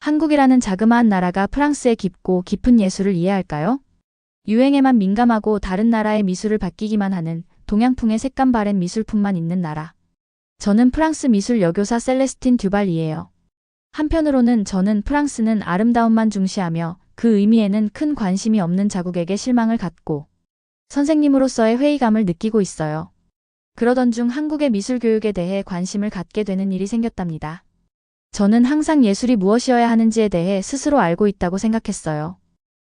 한국이라는 자그마한 나라가 프랑스의 깊고 깊은 예술을 이해할까요? 유행에만 민감하고 다른 나라의 미술을 받기기만 하는 동양풍의 색감 바랜 미술품만 있는 나라. 저는 프랑스 미술 여교사 셀레스틴 듀발이에요. 한편으로는 저는 프랑스는 아름다움만 중시하며 그 의미에는 큰 관심이 없는 자국에게 실망을 갖고 선생님으로서의 회의감을 느끼고 있어요. 그러던 중 한국의 미술 교육에 대해 관심을 갖게 되는 일이 생겼답니다. 저는 항상 예술이 무엇이어야 하는지에 대해 스스로 알고 있다고 생각했어요.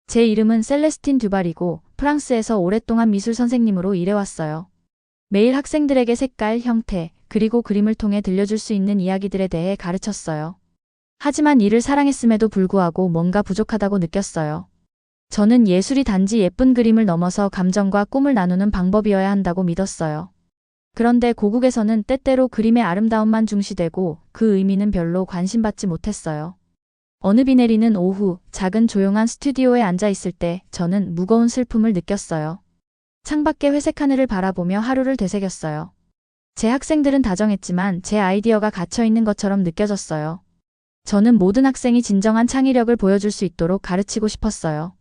제 이름은 셀레스틴 듀발이고 프랑스에서 오랫동안 미술 선생님으로 일해왔어요. 매일 학생들에게 색깔, 형태, 그리고 그림을 통해 들려줄 수 있는 이야기들에 대해 가르쳤어요. 하지만 이를 사랑했음에도 불구하고 뭔가 부족하다고 느꼈어요. 저는 예술이 단지 예쁜 그림을 넘어서 감정과 꿈을 나누는 방법이어야 한다고 믿었어요. 그런데 고국에서는 때때로 그림의 아름다움만 중시되고 그 의미는 별로 관심받지 못했어요. 어느 비 내리는 오후, 작은 조용한 스튜디오에 앉아 있을 때 저는 무거운 슬픔을 느꼈어요. 창밖의 회색 하늘을 바라보며 하루를 되새겼어요. 제 학생들은 다정했지만 제 아이디어가 갇혀 있는 것처럼 느껴졌어요. 저는 모든 학생이 진정한 창의력을 보여줄 수 있도록 가르치고 싶었어요.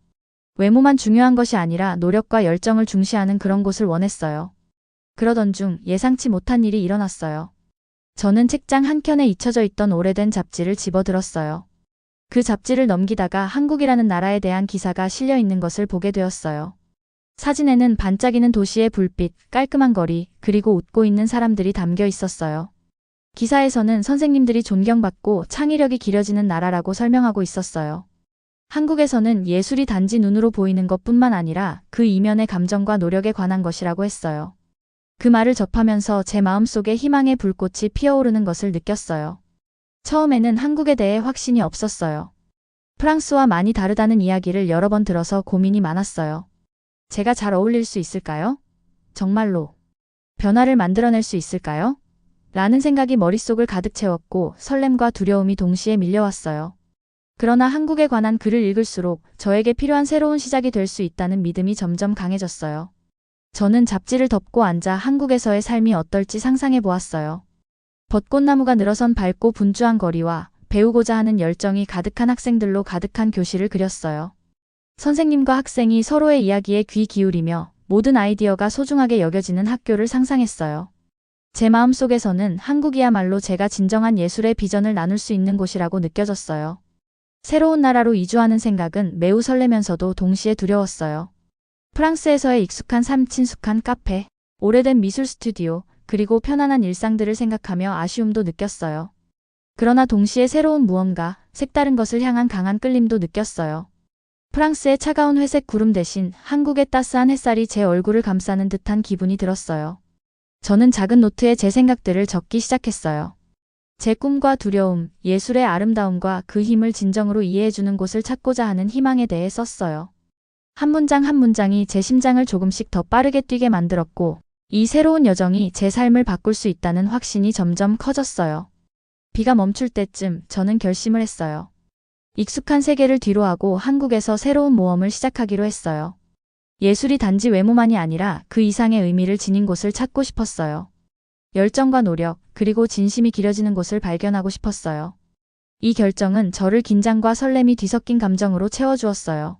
외모만 중요한 것이 아니라 노력과 열정을 중시하는 그런 곳을 원했어요. 그러던 중 예상치 못한 일이 일어났어요. 저는 책장 한켠에 잊혀져 있던 오래된 잡지를 집어들었어요. 그 잡지를 넘기다가 한국이라는 나라에 대한 기사가 실려 있는 것을 보게 되었어요. 사진에는 반짝이는 도시의 불빛, 깔끔한 거리, 그리고 웃고 있는 사람들이 담겨 있었어요. 기사에서는 선생님들이 존경받고 창의력이 기려지는 나라라고 설명하고 있었어요. 한국에서는 예술이 단지 눈으로 보이는 것뿐만 아니라 그 이면의 감정과 노력에 관한 것이라고 했어요. 그 말을 접하면서 제 마음속에 희망의 불꽃이 피어오르는 것을 느꼈어요. 처음에는 한국에 대해 확신이 없었어요. 프랑스와 많이 다르다는 이야기를 여러 번 들어서 고민이 많았어요. 제가 잘 어울릴 수 있을까요? 정말로 변화를 만들어낼 수 있을까요? 라는 생각이 머릿속을 가득 채웠고 설렘과 두려움이 동시에 밀려왔어요. 그러나 한국에 관한 글을 읽을수록 저에게 필요한 새로운 시작이 될 수 있다는 믿음이 점점 강해졌어요. 저는 잡지를 덮고 앉아 한국에서의 삶이 어떨지 상상해 보았어요. 벚꽃나무가 늘어선 밝고 분주한 거리와 배우고자 하는 열정이 가득한 학생들로 가득한 교실을 그렸어요. 선생님과 학생이 서로의 이야기에 귀 기울이며 모든 아이디어가 소중하게 여겨지는 학교를 상상했어요. 제 마음속에서는 한국이야말로 제가 진정한 예술의 비전을 나눌 수 있는 곳이라고 느껴졌어요. 새로운 나라로 이주하는 생각은 매우 설레면서도 동시에 두려웠어요. 프랑스에서의 익숙한 삶, 친숙한 카페, 오래된 미술 스튜디오, 그리고 편안한 일상들을 생각하며 아쉬움도 느꼈어요. 그러나 동시에 새로운 무언가, 색다른 것을 향한 강한 끌림도 느꼈어요. 프랑스의 차가운 회색 구름 대신 한국의 따스한 햇살이 제 얼굴을 감싸는 듯한 기분이 들었어요. 저는 작은 노트에 제 생각들을 적기 시작했어요. 제 꿈과 두려움, 예술의 아름다움과 그 힘을 진정으로 이해해주는 곳을 찾고자 하는 희망에 대해 썼어요. 한 문장 한 문장이 제 심장을 조금씩 더 빠르게 뛰게 만들었고 이 새로운 여정이 제 삶을 바꿀 수 있다는 확신이 점점 커졌어요. 비가 멈출 때쯤 저는 결심을 했어요. 익숙한 세계를 뒤로하고 한국에서 새로운 모험을 시작하기로 했어요. 예술이 단지 외모만이 아니라 그 이상의 의미를 지닌 곳을 찾고 싶었어요. 열정과 노력, 그리고 진심이 기려지는 곳을 발견하고 싶었어요. 이 결정은 저를 긴장과 설렘이 뒤섞인 감정으로 채워주었어요.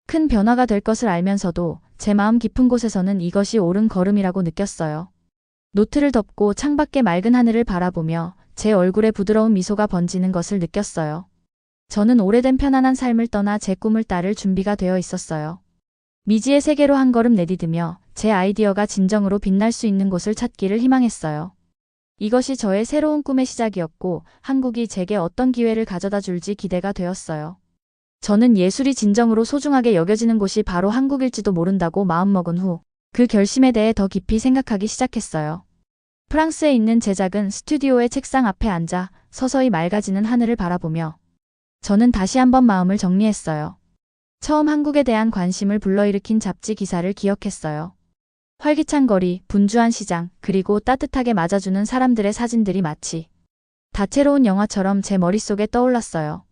큰 변화가 될 것을 알면서도 제 마음 깊은 곳에서는 이것이 옳은 걸음이라고 느꼈어요. 노트를 덮고 창밖의 맑은 하늘을 바라보며 제 얼굴에 부드러운 미소가 번지는 것을 느꼈어요. 저는 오래된 편안한 삶을 떠나 제 꿈을 따를 준비가 되어 있었어요. 미지의 세계로 한 걸음 내디디며 제 아이디어가 진정으로 빛날 수 있는 곳을 찾기를 희망했어요. 이것이 저의 새로운 꿈의 시작이었고 한국이 제게 어떤 기회를 가져다 줄지 기대가 되었어요. 저는 예술이 진정으로 소중하게 여겨지는 곳이 바로 한국일지도 모른다고 마음먹은 후 그 결심에 대해 더 깊이 생각하기 시작했어요. 프랑스에 있는 제 작은 스튜디오의 책상 앞에 앉아 서서히 맑아지는 하늘을 바라보며 저는 다시 한번 마음을 정리했어요. 처음 한국에 대한 관심을 불러일으킨 잡지 기사를 기억했어요. 활기찬 거리, 분주한 시장, 그리고 따뜻하게 맞아주는 사람들의 사진들이 마치 다채로운 영화처럼 제 머릿속에 떠올랐어요.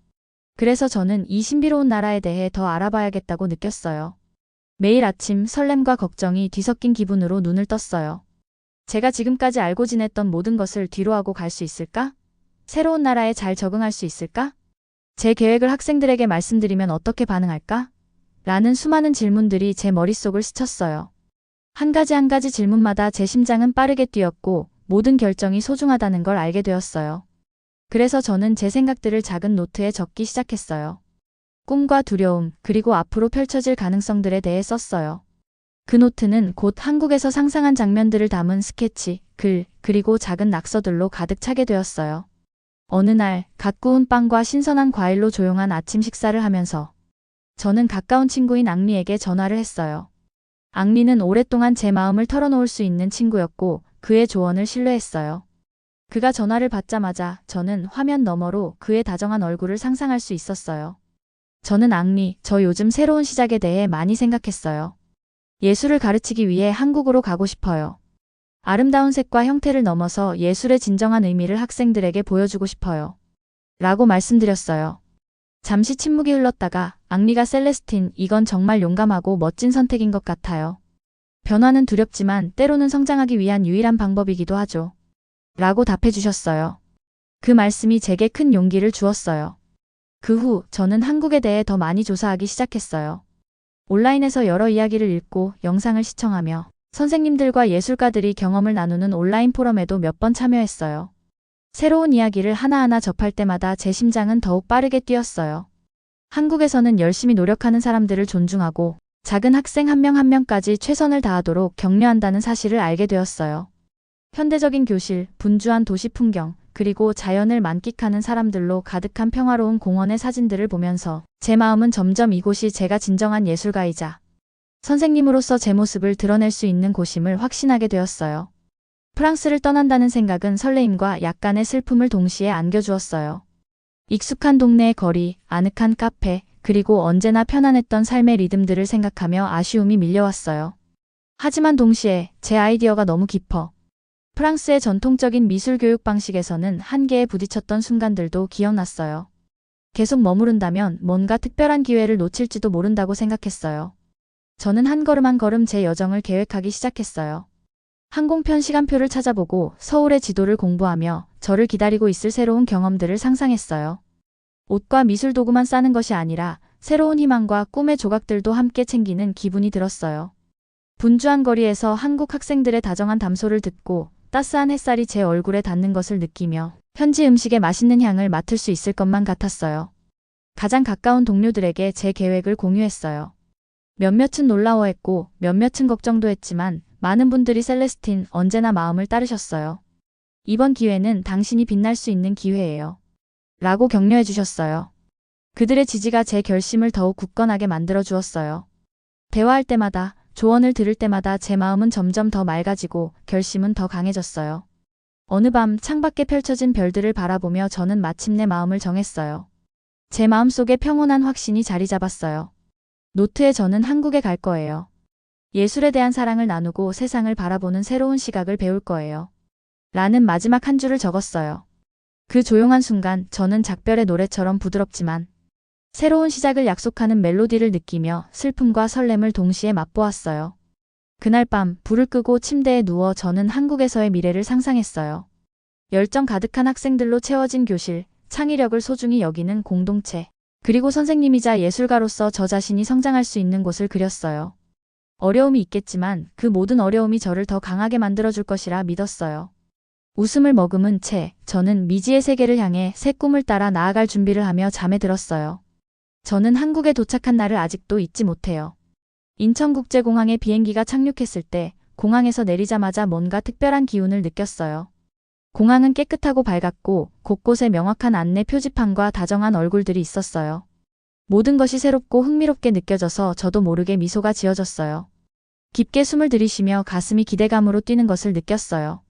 그래서 저는 이 신비로운 나라에 대해 더 알아봐야겠다고 느꼈어요. 매일 아침 설렘과 걱정이 뒤섞인 기분으로 눈을 떴어요. 제가 지금까지 알고 지냈던 모든 것을 뒤로하고 갈 수 있을까? 새로운 나라에 잘 적응할 수 있을까? 제 계획을 학생들에게 말씀드리면 어떻게 반응할까? 라는 수많은 질문들이 제 머릿속을 스쳤어요. 한 가지 질문마다 제 심장은 빠르게 뛰었고 모든 결정이 소중하다는 걸 알게 되었어요. 그래서 저는 제 생각들을 작은 노트에 적기 시작했어요. 꿈과 두려움, 그리고 앞으로 펼쳐질 가능성들에 대해 썼어요. 그 노트는 곧 한국에서 상상한 장면들을 담은 스케치, 글, 그리고 작은 낙서들로 가득 차게 되었어요. 어느 날, 갓 구운 빵과 신선한 과일로 조용한 아침 식사를 하면서 저는 가까운 친구인 앙리에게 전화를 했어요. 앙리는 오랫동안 제 마음을 털어놓을 수 있는 친구였고 그의 조언을 신뢰했어요. 그가 전화를 받자마자 저는 화면 너머로 그의 다정한 얼굴을 상상할 수 있었어요. 저는 앙리, 저 요즘 새로운 시작에 대해 많이 생각했어요. 예술을 가르치기 위해 한국으로 가고 싶어요. 아름다운 색과 형태를 넘어서 예술의 진정한 의미를 학생들에게 보여주고 싶어요. 라고 말씀드렸어요. 잠시 침묵이 흘렀다가 앙리가 셀레스틴, 이건 정말 용감하고 멋진 선택인 것 같아요. 변화는 두렵지만 때로는 성장하기 위한 유일한 방법이기도 하죠. 라고 답해 주셨어요. 그 말씀이 제게 큰 용기를 주었어요. 그 후 저는 한국에 대해 더 많이 조사하기 시작했어요. 온라인에서 여러 이야기를 읽고 영상을 시청하며 선생님들과 예술가들이 경험을 나누는 온라인 포럼에도 몇 번 참여했어요. 새로운 이야기를 하나하나 접할 때마다 제 심장은 더욱 빠르게 뛰었어요. 한국에서는 열심히 노력하는 사람들을 존중하고 작은 학생 한 명 한 명까지 최선을 다하도록 격려한다는 사실을 알게 되었어요. 현대적인 교실, 분주한 도시 풍경, 그리고 자연을 만끽하는 사람들로 가득한 평화로운 공원의 사진들을 보면서 제 마음은 점점 이곳이 제가 진정한 예술가이자 선생님으로서 제 모습을 드러낼 수 있는 곳임을 확신하게 되었어요. 프랑스를 떠난다는 생각은 설레임과 약간의 슬픔을 동시에 안겨주었어요. 익숙한 동네의 거리, 아늑한 카페, 그리고 언제나 편안했던 삶의 리듬들을 생각하며 아쉬움이 밀려왔어요. 하지만 동시에 제 아이디어가 너무 깊어 프랑스의 전통적인 미술 교육 방식에서는 한계에 부딪혔던 순간들도 기억났어요. 계속 머무른다면 뭔가 특별한 기회를 놓칠지도 모른다고 생각했어요. 저는 한 걸음 한 걸음 제 여정을 계획하기 시작했어요. 항공편 시간표를 찾아보고 서울의 지도를 공부하며 저를 기다리고 있을 새로운 경험들을 상상했어요. 옷과 미술 도구만 싸는 것이 아니라 새로운 희망과 꿈의 조각들도 함께 챙기는 기분이 들었어요. 분주한 거리에서 한국 학생들의 다정한 담소를 듣고 따스한 햇살이 제 얼굴에 닿는 것을 느끼며 현지 음식의 맛있는 향을 맡을 수 있을 것만 같았어요. 가장 가까운 동료들에게 제 계획을 공유했어요. 몇몇은 놀라워했고 몇몇은 걱정도 했지만 많은 분들이 셀레스틴, 언제나 마음을 따르셨어요. 이번 기회는 당신이 빛날 수 있는 기회예요. 라고 격려해 주셨어요. 그들의 지지가 제 결심을 더욱 굳건하게 만들어 주었어요. 대화할 때마다, 조언을 들을 때마다 제 마음은 점점 더 맑아지고 결심은 더 강해졌어요. 어느 밤 창밖에 펼쳐진 별들을 바라보며 저는 마침내 마음을 정했어요. 제 마음속에 평온한 확신이 자리 잡았어요. 노트에 저는 한국에 갈 거예요. 예술에 대한 사랑을 나누고 세상을 바라보는 새로운 시각을 배울 거예요. 라는 마지막 한 줄을 적었어요. 그 조용한 순간 저는 작별의 노래처럼 부드럽지만 새로운 시작을 약속하는 멜로디를 느끼며 슬픔과 설렘을 동시에 맛보았어요. 그날 밤 불을 끄고 침대에 누워 저는 한국에서의 미래를 상상했어요. 열정 가득한 학생들로 채워진 교실, 창의력을 소중히 여기는 공동체, 그리고 선생님이자 예술가로서 저 자신이 성장할 수 있는 곳을 그렸어요. 어려움이 있겠지만 그 모든 어려움이 저를 더 강하게 만들어줄 것이라 믿었어요. 웃음을 머금은 채 저는 미지의 세계를 향해 새 꿈을 따라 나아갈 준비를 하며 잠에 들었어요. 저는 한국에 도착한 날을 아직도 잊지 못해요. 인천국제공항에 비행기가 착륙했을 때 공항에서 내리자마자 뭔가 특별한 기운을 느꼈어요. 공항은 깨끗하고 밝았고 곳곳에 명확한 안내 표지판과 다정한 얼굴들이 있었어요. 모든 것이 새롭고 흥미롭게 느껴져서 저도 모르게 미소가 지어졌어요. 깊게 숨을 들이쉬며 가슴이 기대감으로 뛰는 것을 느꼈어요.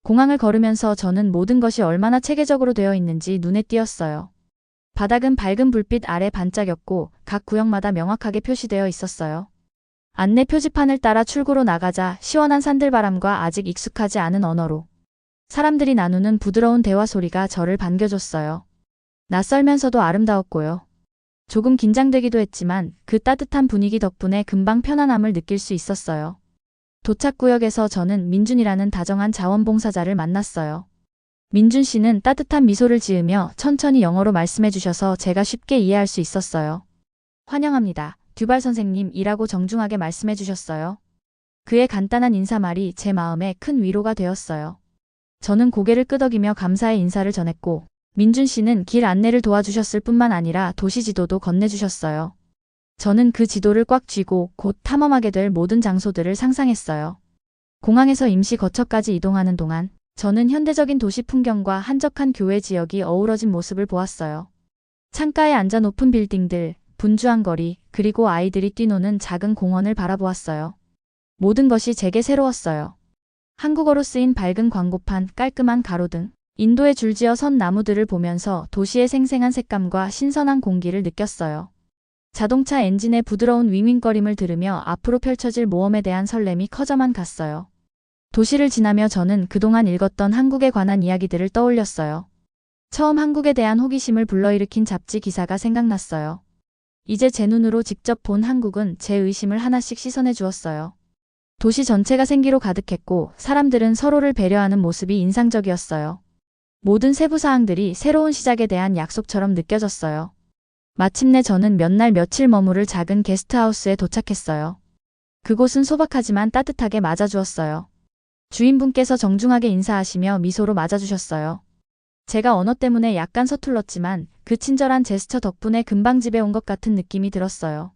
공항을 걸으면서 저는 모든 것이 얼마나 체계적으로 되어 있는지 눈에 띄었어요. 바닥은 밝은 불빛 아래 반짝였고 각 구역마다 명확하게 표시되어 있었어요. 안내 표지판을 따라 출구로 나가자 시원한 산들바람과 아직 익숙하지 않은 언어로 사람들이 나누는 부드러운 대화 소리가 저를 반겨줬어요. 낯설면서도 아름다웠고요. 조금 긴장되기도 했지만 그 따뜻한 분위기 덕분에 금방 편안함을 느낄 수 있었어요. 도착구역에서 저는 민준이라는 다정한 자원봉사자를 만났어요. 민준 씨는 따뜻한 미소를 지으며 천천히 영어로 말씀해 주셔서 제가 쉽게 이해할 수 있었어요. 환영합니다. 듀발 선생님이라고 정중하게 말씀해 주셨어요. 그의 간단한 인사말이 제 마음에 큰 위로가 되었어요. 저는 고개를 끄덕이며 감사의 인사를 전했고, 민준 씨는 길 안내를 도와주셨을 뿐만 아니라 도시 지도도 건네주셨어요. 저는 그 지도를 꽉 쥐고 곧 탐험하게 될 모든 장소들을 상상했어요. 공항에서 임시 거처까지 이동하는 동안 저는 현대적인 도시 풍경과 한적한 교외 지역이 어우러진 모습을 보았어요. 창가에 앉아 높은 빌딩들, 분주한 거리, 그리고 아이들이 뛰노는 작은 공원을 바라보았어요. 모든 것이 제게 새로웠어요. 한국어로 쓰인 밝은 광고판, 깔끔한 가로등, 인도에 줄지어 선 나무들을 보면서 도시의 생생한 색감과 신선한 공기를 느꼈어요. 자동차 엔진의 부드러운 윙윙거림을 들으며 앞으로 펼쳐질 모험에 대한 설렘이 커져만 갔어요. 도시를 지나며 저는 그동안 읽었던 한국에 관한 이야기들을 떠올렸어요. 처음 한국에 대한 호기심을 불러일으킨 잡지 기사가 생각났어요. 이제 제 눈으로 직접 본 한국은 제 의심을 하나씩 씻어내 주었어요. 도시 전체가 생기로 가득했고 사람들은 서로를 배려하는 모습이 인상적이었어요. 모든 세부 사항들이 새로운 시작에 대한 약속처럼 느껴졌어요. 마침내 저는 몇 날 며칠 머무를 작은 게스트하우스에 도착했어요. 그곳은 소박하지만 따뜻하게 맞아주었어요. 주인분께서 정중하게 인사하시며 미소로 맞아주셨어요. 제가 언어 때문에 약간 서툴렀지만 그 친절한 제스처 덕분에 금방 집에 온 것 같은 느낌이 들었어요.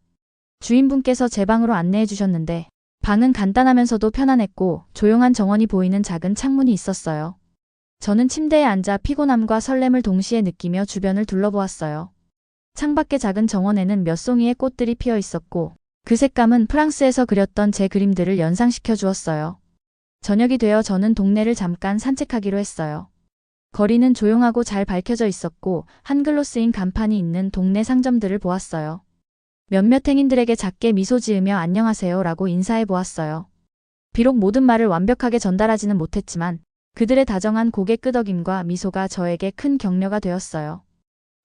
주인분께서 제 방으로 안내해 주셨는데 방은 간단하면서도 편안했고 조용한 정원이 보이는 작은 창문이 있었어요. 저는 침대에 앉아 피곤함과 설렘을 동시에 느끼며 주변을 둘러보았어요. 창밖의 작은 정원에는 몇 송이의 꽃들이 피어 있었고 그 색감은 프랑스에서 그렸던 제 그림들을 연상시켜 주었어요. 저녁이 되어 저는 동네를 잠깐 산책하기로 했어요. 거리는 조용하고 잘 밝혀져 있었고 한글로 쓰인 간판이 있는 동네 상점들을 보았어요. 몇몇 행인들에게 작게 미소 지으며 안녕하세요 라고 인사해 보았어요. 비록 모든 말을 완벽하게 전달하지는 못했지만 그들의 다정한 고개 끄덕임과 미소가 저에게 큰 격려가 되었어요.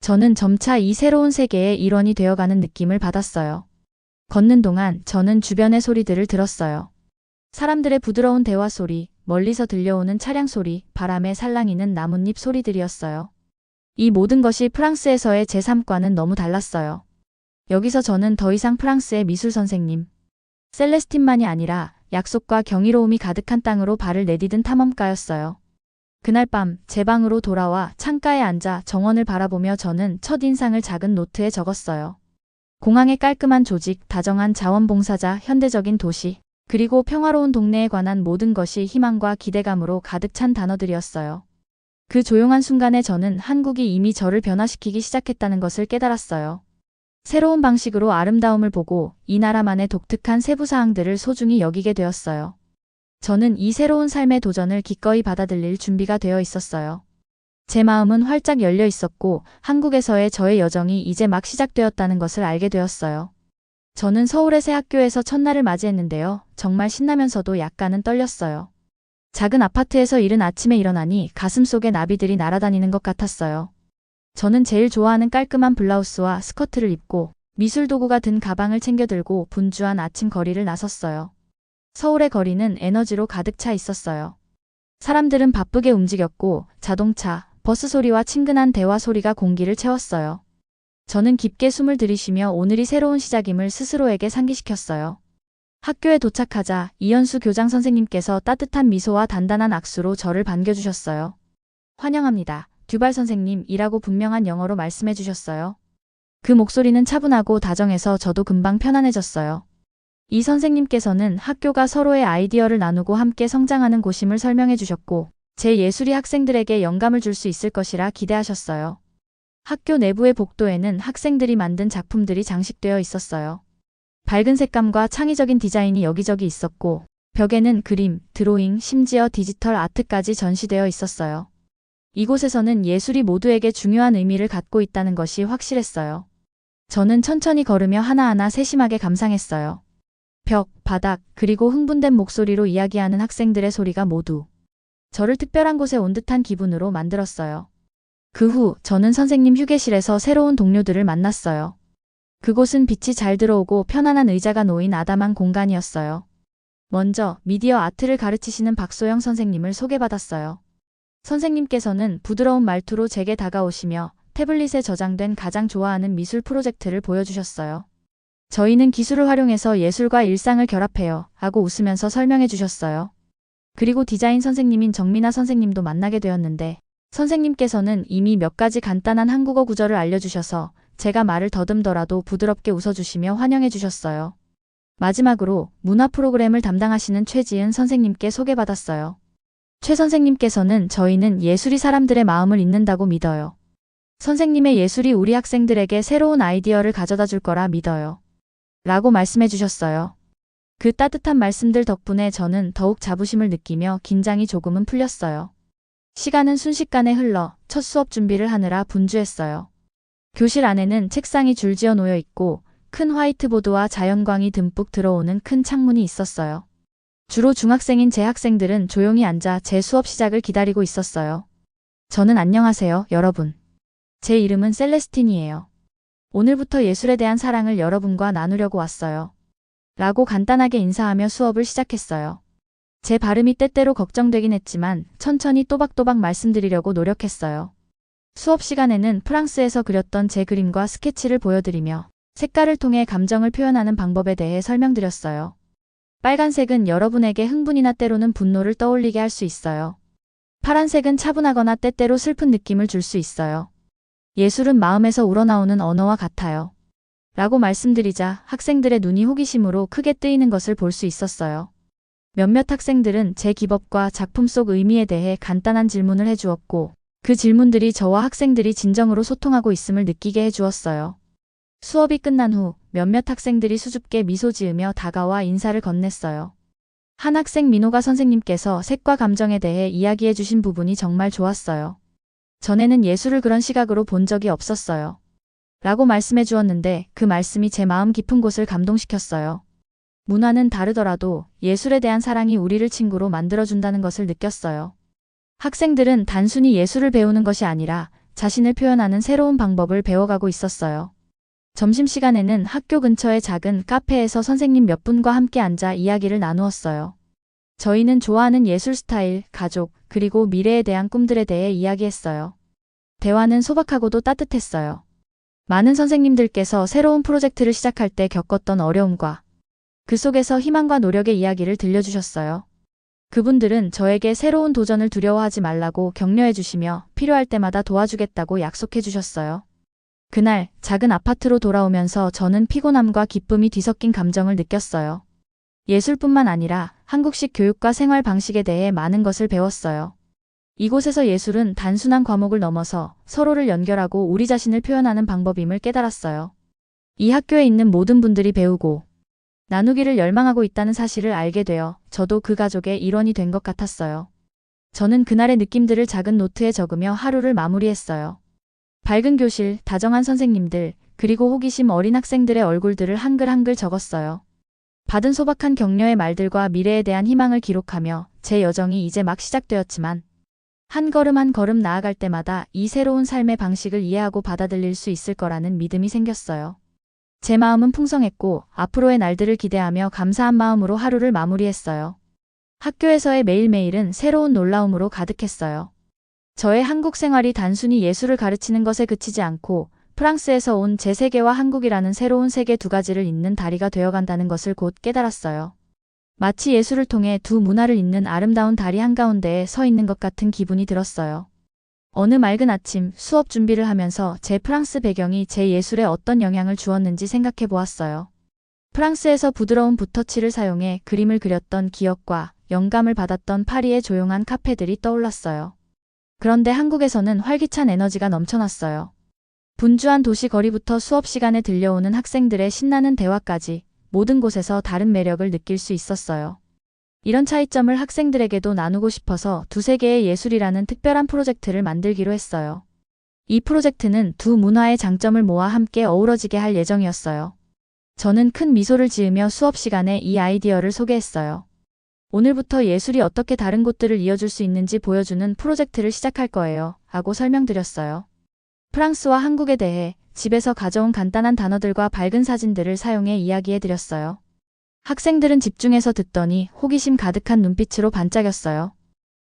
저는 점차 이 새로운 세계의 일원이 되어가는 느낌을 받았어요. 걷는 동안 저는 주변의 소리들을 들었어요. 사람들의 부드러운 대화 소리, 멀리서 들려오는 차량 소리, 바람에 살랑이는 나뭇잎 소리들이었어요. 이 모든 것이 프랑스에서의 제 삶과는 너무 달랐어요. 여기서 저는 더 이상 프랑스의 미술 선생님, 셀레스틴만이 아니라 약속과 경이로움이 가득한 땅으로 발을 내디딘 탐험가였어요. 그날 밤 제 방으로 돌아와 창가에 앉아 정원을 바라보며 저는 첫인상을 작은 노트에 적었어요. 공항의 깔끔한 조직, 다정한 자원봉사자, 현대적인 도시, 그리고 평화로운 동네에 관한 모든 것이 희망과 기대감으로 가득 찬 단어들이었어요. 그 조용한 순간에 저는 한국이 이미 저를 변화시키기 시작했다는 것을 깨달았어요. 새로운 방식으로 아름다움을 보고 이 나라만의 독특한 세부사항들을 소중히 여기게 되었어요. 저는 이 새로운 삶의 도전을 기꺼이 받아들일 준비가 되어 있었어요. 제 마음은 활짝 열려 있었고 한국에서의 저의 여정이 이제 막 시작되었다는 것을 알게 되었어요. 저는 서울의 새 학교에서 첫날을 맞이했는데요. 정말 신나면서도 약간은 떨렸어요. 작은 아파트에서 이른 아침에 일어나니 가슴속에 나비들이 날아다니는 것 같았어요. 저는 제일 좋아하는 깔끔한 블라우스와 스커트를 입고 미술 도구가 든 가방을 챙겨 들고 분주한 아침 거리를 나섰어요. 서울의 거리는 에너지로 가득 차 있었어요. 사람들은 바쁘게 움직였고 자동차, 버스 소리와 친근한 대화 소리가 공기를 채웠어요. 저는 깊게 숨을 들이쉬며 오늘이 새로운 시작임을 스스로에게 상기시켰어요. 학교에 도착하자 이현수 교장 선생님께서 따뜻한 미소와 단단한 악수로 저를 반겨주셨어요. 환영합니다. 듀발 선생님이라고 분명한 영어로 말씀해 주셨어요. 그 목소리는 차분하고 다정해서 저도 금방 편안해졌어요. 이 선생님께서는 학교가 서로의 아이디어를 나누고 함께 성장하는 곳임을 설명해 주셨고 제 예술이 학생들에게 영감을 줄 수 있을 것이라 기대하셨어요. 학교 내부의 복도에는 학생들이 만든 작품들이 장식되어 있었어요. 밝은 색감과 창의적인 디자인이 여기저기 있었고 벽에는 그림, 드로잉, 심지어 디지털 아트까지 전시되어 있었어요. 이곳에서는 예술이 모두에게 중요한 의미를 갖고 있다는 것이 확실했어요. 저는 천천히 걸으며 하나하나 세심하게 감상했어요. 벽, 바닥, 그리고 흥분된 목소리로 이야기하는 학생들의 소리가 모두 저를 특별한 곳에 온 듯한 기분으로 만들었어요. 그 후 저는 선생님 휴게실에서 새로운 동료들을 만났어요. 그곳은 빛이 잘 들어오고 편안한 의자가 놓인 아담한 공간이었어요. 먼저 미디어 아트를 가르치시는 박소영 선생님을 소개받았어요. 선생님께서는 부드러운 말투로 제게 다가오시며 태블릿에 저장된 가장 좋아하는 미술 프로젝트를 보여주셨어요. 저희는 기술을 활용해서 예술과 일상을 결합해요 하고 웃으면서 설명해 주셨어요. 그리고 디자인 선생님인 정민아 선생님도 만나게 되었는데 선생님께서는 이미 몇 가지 간단한 한국어 구절을 알려주셔서 제가 말을 더듬더라도 부드럽게 웃어주시며 환영해 주셨어요. 마지막으로 문화 프로그램을 담당하시는 최지은 선생님께 소개받았어요. 최 선생님께서는 저희는 예술이 사람들의 마음을 읽는다고 믿어요. 선생님의 예술이 우리 학생들에게 새로운 아이디어를 가져다 줄 거라 믿어요. 라고 말씀해 주셨어요. 그 따뜻한 말씀들 덕분에 저는 더욱 자부심을 느끼며 긴장이 조금은 풀렸어요. 시간은 순식간에 흘러 첫 수업 준비를 하느라 분주했어요. 교실 안에는 책상이 줄지어 놓여 있고 큰 화이트보드와 자연광이 듬뿍 들어오는 큰 창문이 있었어요. 주로 중학생인 제 학생들은 조용히 앉아 제 수업 시작을 기다리고 있었어요. 저는 안녕하세요, 여러분. 제 이름은 셀레스틴이에요. 오늘부터 예술에 대한 사랑을 여러분과 나누려고 왔어요. 라고 간단하게 인사하며 수업을 시작했어요. 제 발음이 때때로 걱정되긴 했지만 천천히 또박또박 말씀드리려고 노력했어요. 수업 시간에는 프랑스에서 그렸던 제 그림과 스케치를 보여드리며 색깔을 통해 감정을 표현하는 방법에 대해 설명드렸어요. 빨간색은 여러분에게 흥분이나 때로는 분노를 떠올리게 할 수 있어요. 파란색은 차분하거나 때때로 슬픈 느낌을 줄 수 있어요. 예술은 마음에서 우러나오는 언어와 같아요. 라고 말씀드리자 학생들의 눈이 호기심으로 크게 뜨이는 것을 볼 수 있었어요. 몇몇 학생들은 제 기법과 작품 속 의미에 대해 간단한 질문을 해주었고 그 질문들이 저와 학생들이 진정으로 소통하고 있음을 느끼게 해주었어요. 수업이 끝난 후 몇몇 학생들이 수줍게 미소 지으며 다가와 인사를 건넸어요. 한 학생 민호가 선생님께서 색과 감정에 대해 이야기해 주신 부분이 정말 좋았어요. 전에는 예술을 그런 시각으로 본 적이 없었어요. 라고 말씀해 주었는데 그 말씀이 제 마음 깊은 곳을 감동시켰어요. 문화는 다르더라도 예술에 대한 사랑이 우리를 친구로 만들어준다는 것을 느꼈어요. 학생들은 단순히 예술을 배우는 것이 아니라 자신을 표현하는 새로운 방법을 배워가고 있었어요. 점심시간에는 학교 근처의 작은 카페에서 선생님 몇 분과 함께 앉아 이야기를 나누었어요. 저희는 좋아하는 예술 스타일, 가족, 그리고 미래에 대한 꿈들에 대해 이야기했어요. 대화는 소박하고도 따뜻했어요. 많은 선생님들께서 새로운 프로젝트를 시작할 때 겪었던 어려움과 그 속에서 희망과 노력의 이야기를 들려주셨어요. 그분들은 저에게 새로운 도전을 두려워하지 말라고 격려해 주시며 필요할 때마다 도와주겠다고 약속해 주셨어요. 그날 작은 아파트로 돌아오면서 저는 피곤함과 기쁨이 뒤섞인 감정을 느꼈어요. 예술뿐만 아니라 한국식 교육과 생활 방식에 대해 많은 것을 배웠어요. 이곳에서 예술은 단순한 과목을 넘어서 서로를 연결하고 우리 자신을 표현하는 방법임을 깨달았어요. 이 학교에 있는 모든 분들이 배우고 나누기를 열망하고 있다는 사실을 알게 되어 저도 그 가족의 일원이 된 것 같았어요. 저는 그날의 느낌들을 작은 노트에 적으며 하루를 마무리했어요. 밝은 교실, 다정한 선생님들, 그리고 호기심 어린 학생들의 얼굴들을 한글 적었어요. 받은 소박한 격려의 말들과 미래에 대한 희망을 기록하며 제 여정이 이제 막 시작되었지만 한 걸음 한 걸음 나아갈 때마다 이 새로운 삶의 방식을 이해하고 받아들일 수 있을 거라는 믿음이 생겼어요. 제 마음은 풍성했고 앞으로의 날들을 기대하며 감사한 마음으로 하루를 마무리했어요. 학교에서의 매일매일은 새로운 놀라움으로 가득했어요. 저의 한국 생활이 단순히 예술을 가르치는 것에 그치지 않고 프랑스에서 온 제 세계와 한국이라는 새로운 세계 두 가지를 잇는 다리가 되어간다는 것을 곧 깨달았어요. 마치 예술을 통해 두 문화를 잇는 아름다운 다리 한가운데에 서 있는 것 같은 기분이 들었어요. 어느 맑은 아침 수업 준비를 하면서 제 프랑스 배경이 제 예술에 어떤 영향을 주었는지 생각해 보았어요. 프랑스에서 부드러운 붓터치를 사용해 그림을 그렸던 기억과 영감을 받았던 파리의 조용한 카페들이 떠올랐어요. 그런데 한국에서는 활기찬 에너지가 넘쳐났어요. 분주한 도시 거리부터 수업 시간에 들려오는 학생들의 신나는 대화까지 모든 곳에서 다른 매력을 느낄 수 있었어요. 이런 차이점을 학생들에게도 나누고 싶어서 두세 개의 예술이라는 특별한 프로젝트를 만들기로 했어요. 이 프로젝트는 두 문화의 장점을 모아 함께 어우러지게 할 예정이었어요. 저는 큰 미소를 지으며 수업 시간에 이 아이디어를 소개했어요. 오늘부터 예술이 어떻게 다른 곳들을 이어줄 수 있는지 보여주는 프로젝트를 시작할 거예요. 하고 설명드렸어요. 프랑스와 한국에 대해 집에서 가져온 간단한 단어들과 밝은 사진들을 사용해 이야기해드렸어요. 학생들은 집중해서 듣더니 호기심 가득한 눈빛으로 반짝였어요.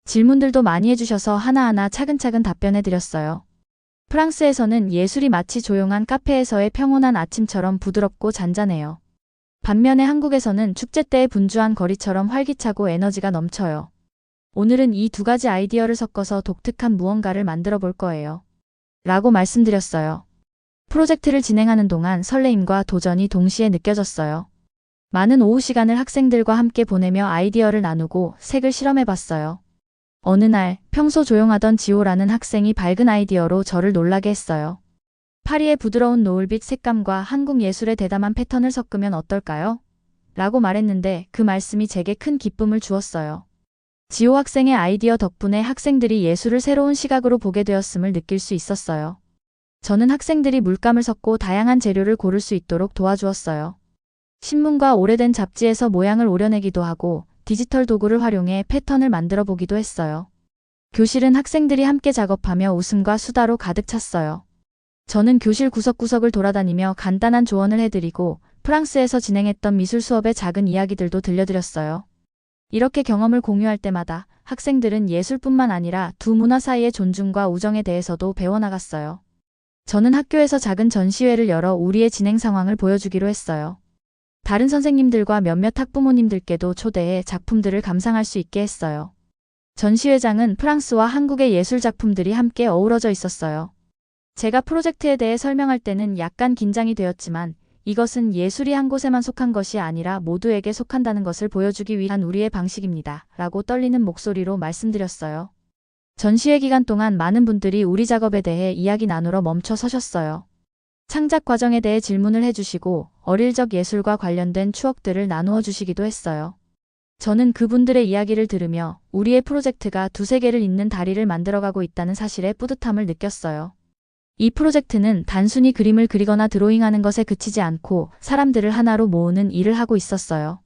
질문들도 많이 해주셔서 하나하나 차근차근 답변해드렸어요. 프랑스에서는 예술이 마치 조용한 카페에서의 평온한 아침처럼 부드럽고 잔잔해요. 반면에 한국에서는 축제 때의 분주한 거리처럼 활기차고 에너지가 넘쳐요. 오늘은 이 두 가지 아이디어를 섞어서 독특한 무언가를 만들어 볼 거예요. 라고 말씀드렸어요. 프로젝트를 진행하는 동안 설레임과 도전이 동시에 느껴졌어요. 많은 오후 시간을 학생들과 함께 보내며 아이디어를 나누고 색을 실험해 봤어요. 어느 날 평소 조용하던 지호라는 학생이 밝은 아이디어로 저를 놀라게 했어요. 파리의 부드러운 노을빛 색감과 한국 예술의 대담한 패턴을 섞으면 어떨까요? 라고 말했는데 그 말씀이 제게 큰 기쁨을 주었어요. 지호 학생의 아이디어 덕분에 학생들이 예술을 새로운 시각으로 보게 되었음을 느낄 수 있었어요. 저는 학생들이 물감을 섞고 다양한 재료를 고를 수 있도록 도와주었어요. 신문과 오래된 잡지에서 모양을 오려내기도 하고 디지털 도구를 활용해 패턴을 만들어 보기도 했어요. 교실은 학생들이 함께 작업하며 웃음과 수다로 가득 찼어요. 저는 교실 구석구석을 돌아다니며 간단한 조언을 해드리고 프랑스에서 진행했던 미술 수업의 작은 이야기들도 들려드렸어요. 이렇게 경험을 공유할 때마다 학생들은 예술뿐만 아니라 두 문화 사이의 존중과 우정에 대해서도 배워나갔어요. 저는 학교에서 작은 전시회를 열어 우리의 진행 상황을 보여주기로 했어요. 다른 선생님들과 몇몇 학부모님들께도 초대해 작품들을 감상할 수 있게 했어요. 전시회장은 프랑스와 한국의 예술 작품들이 함께 어우러져 있었어요. 제가 프로젝트에 대해 설명할 때는 약간 긴장이 되었지만 이것은 예술이 한 곳에만 속한 것이 아니라 모두에게 속한다는 것을 보여주기 위한 우리의 방식입니다. 라고 떨리는 목소리로 말씀드렸어요. 전시회 기간 동안 많은 분들이 우리 작업에 대해 이야기 나누러 멈춰 서셨어요. 창작 과정에 대해 질문을 해주시고 어릴 적 예술과 관련된 추억들을 나누어 주시기도 했어요. 저는 그분들의 이야기를 들으며 우리의 프로젝트가 두세 개를 잇는 다리를 만들어가고 있다는 사실에 뿌듯함을 느꼈어요. 이 프로젝트는 단순히 그림을 그리거나 드로잉하는 것에 그치지 않고 사람들을 하나로 모으는 일을 하고 있었어요.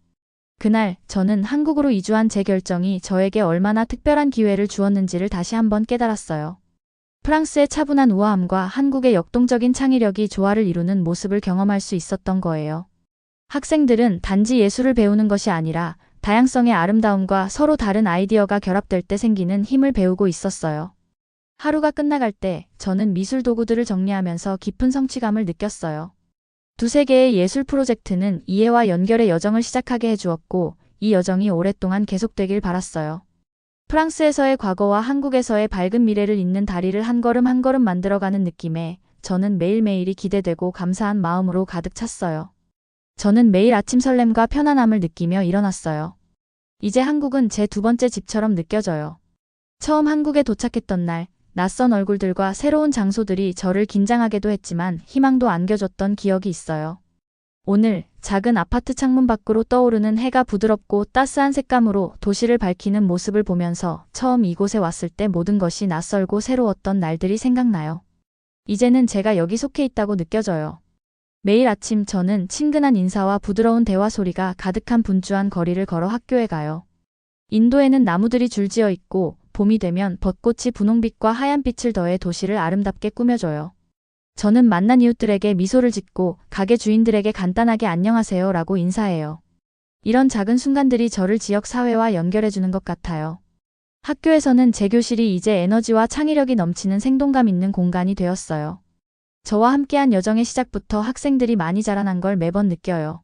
그날 저는 한국으로 이주한 제 결정이 저에게 얼마나 특별한 기회를 주었는지를 다시 한번 깨달았어요. 프랑스의 차분한 우아함과 한국의 역동적인 창의력이 조화를 이루는 모습을 경험할 수 있었던 거예요. 학생들은 단지 예술을 배우는 것이 아니라 다양성의 아름다움과 서로 다른 아이디어가 결합될 때 생기는 힘을 배우고 있었어요. 하루가 끝나갈 때 저는 미술 도구들을 정리하면서 깊은 성취감을 느꼈어요. 두세 개의 예술 프로젝트는 이해와 연결의 여정을 시작하게 해주었고 이 여정이 오랫동안 계속되길 바랐어요. 프랑스에서의 과거와 한국에서의 밝은 미래를 잇는 다리를 한 걸음 한 걸음 만들어가는 느낌에 저는 매일매일이 기대되고 감사한 마음으로 가득 찼어요. 저는 매일 아침 설렘과 편안함을 느끼며 일어났어요. 이제 한국은 제 두 번째 집처럼 느껴져요. 처음 한국에 도착했던 날, 낯선 얼굴들과 새로운 장소들이 저를 긴장하게도 했지만 희망도 안겨줬던 기억이 있어요. 오늘 작은 아파트 창문 밖으로 떠오르는 해가 부드럽고 따스한 색감으로 도시를 밝히는 모습을 보면서 처음 이곳에 왔을 때 모든 것이 낯설고 새로웠던 날들이 생각나요. 이제는 제가 여기 속해 있다고 느껴져요. 매일 아침 저는 친근한 인사와 부드러운 대화 소리가 가득한 분주한 거리를 걸어 학교에 가요. 인도에는 나무들이 줄지어 있고 봄이 되면 벚꽃이 분홍빛과 하얀빛을 더해 도시를 아름답게 꾸며줘요. 저는 만난 이웃들에게 미소를 짓고 가게 주인들에게 간단하게 안녕하세요 라고 인사해요. 이런 작은 순간들이 저를 지역 사회와 연결해주는 것 같아요. 학교에서는 제 교실이 이제 에너지와 창의력이 넘치는 생동감 있는 공간이 되었어요. 저와 함께한 여정의 시작부터 학생들이 많이 자라난 걸 매번 느껴요.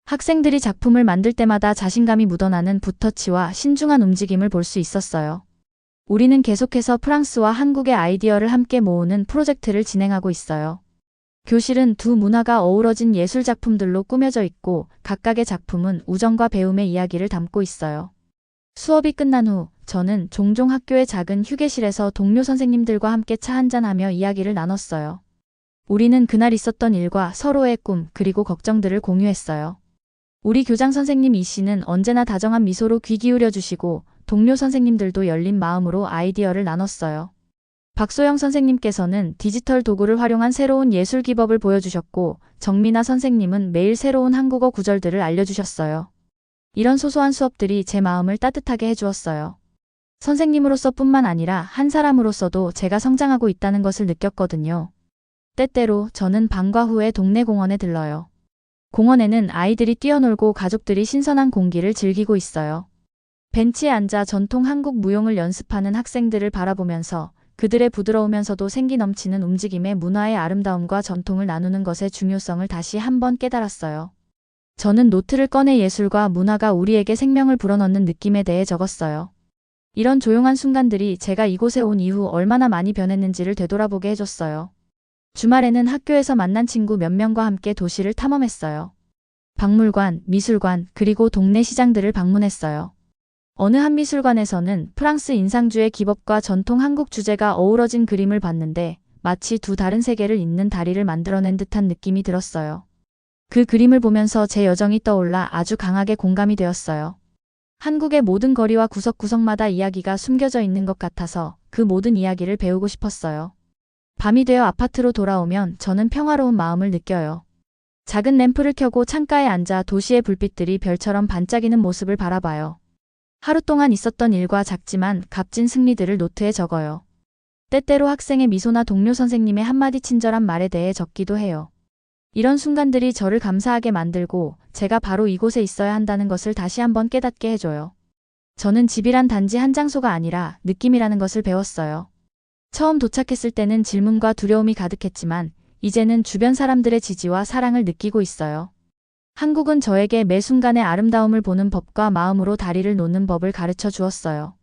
학생들이 작품을 만들 때마다 자신감이 묻어나는 붓터치와 신중한 움직임을 볼 수 있었어요. 우리는 계속해서 프랑스와 한국의 아이디어를 함께 모으는 프로젝트를 진행하고 있어요. 교실은 두 문화가 어우러진 예술 작품들로 꾸며져 있고 각각의 작품은 우정과 배움의 이야기를 담고 있어요. 수업이 끝난 후 저는 종종 학교의 작은 휴게실에서 동료 선생님들과 함께 차 한잔하며 이야기를 나눴어요. 우리는 그날 있었던 일과 서로의 꿈 그리고 걱정들을 공유했어요. 우리 교장 선생님 이 씨는 언제나 다정한 미소로 귀 기울여 주시고 동료 선생님들도 열린 마음으로 아이디어를 나눴어요. 박소영 선생님께서는 디지털 도구를 활용한 새로운 예술 기법을 보여주셨고 정민아 선생님은 매일 새로운 한국어 구절들을 알려주셨어요. 이런 소소한 수업들이 제 마음을 따뜻하게 해주었어요. 선생님으로서 뿐만 아니라 한 사람으로서도 제가 성장하고 있다는 것을 느꼈거든요. 때때로 저는 방과 후에 동네 공원에 들러요. 공원에는 아이들이 뛰어놀고 가족들이 신선한 공기를 즐기고 있어요. 벤치에 앉아 전통 한국 무용을 연습하는 학생들을 바라보면서 그들의 부드러우면서도 생기 넘치는 움직임의 문화의 아름다움과 전통을 나누는 것의 중요성을 다시 한번 깨달았어요. 저는 노트를 꺼내 예술과 문화가 우리에게 생명을 불어넣는 느낌에 대해 적었어요. 이런 조용한 순간들이 제가 이곳에 온 이후 얼마나 많이 변했는지를 되돌아보게 해줬어요. 주말에는 학교에서 만난 친구 몇 명과 함께 도시를 탐험했어요. 박물관, 미술관, 그리고 동네 시장들을 방문했어요. 어느 한 미술관에서는 프랑스 인상주의 기법과 전통 한국 주제가 어우러진 그림을 봤는데 마치 두 다른 세계를 잇는 다리를 만들어낸 듯한 느낌이 들었어요. 그 그림을 보면서 제 여정이 떠올라 아주 강하게 공감이 되었어요. 한국의 모든 거리와 구석구석마다 이야기가 숨겨져 있는 것 같아서 그 모든 이야기를 배우고 싶었어요. 밤이 되어 아파트로 돌아오면 저는 평화로운 마음을 느껴요. 작은 램프를 켜고 창가에 앉아 도시의 불빛들이 별처럼 반짝이는 모습을 바라봐요. 하루 동안 있었던 일과 작지만 값진 승리들을 노트에 적어요. 때때로 학생의 미소나 동료 선생님의 한마디 친절한 말에 대해 적기도 해요. 이런 순간들이 저를 감사하게 만들고 제가 바로 이곳에 있어야 한다는 것을 다시 한번 깨닫게 해줘요. 저는 집이란 단지 한 장소가 아니라 느낌이라는 것을 배웠어요. 처음 도착했을 때는 질문과 두려움이 가득했지만 이제는 주변 사람들의 지지와 사랑을 느끼고 있어요. 한국은 저에게 매 순간의 아름다움을 보는 법과 마음으로 다리를 놓는 법을 가르쳐 주었어요.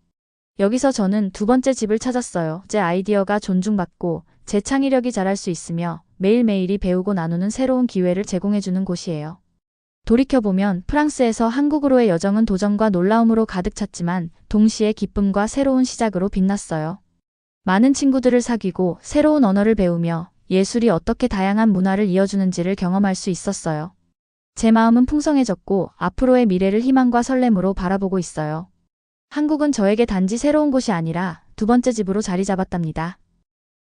여기서 저는 두 번째 집을 찾았어요. 제 아이디어가 존중받고 제 창의력이 자랄 수 있으며 매일매일이 배우고 나누는 새로운 기회를 제공해주는 곳이에요. 돌이켜보면 프랑스에서 한국으로의 여정은 도전과 놀라움으로 가득 찼지만 동시에 기쁨과 새로운 시작으로 빛났어요. 많은 친구들을 사귀고 새로운 언어를 배우며 예술이 어떻게 다양한 문화를 이어주는지를 경험할 수 있었어요. 제 마음은 풍성해졌고 앞으로의 미래를 희망과 설렘으로 바라보고 있어요. 한국은 저에게 단지 새로운 곳이 아니라 두 번째 집으로 자리 잡았답니다.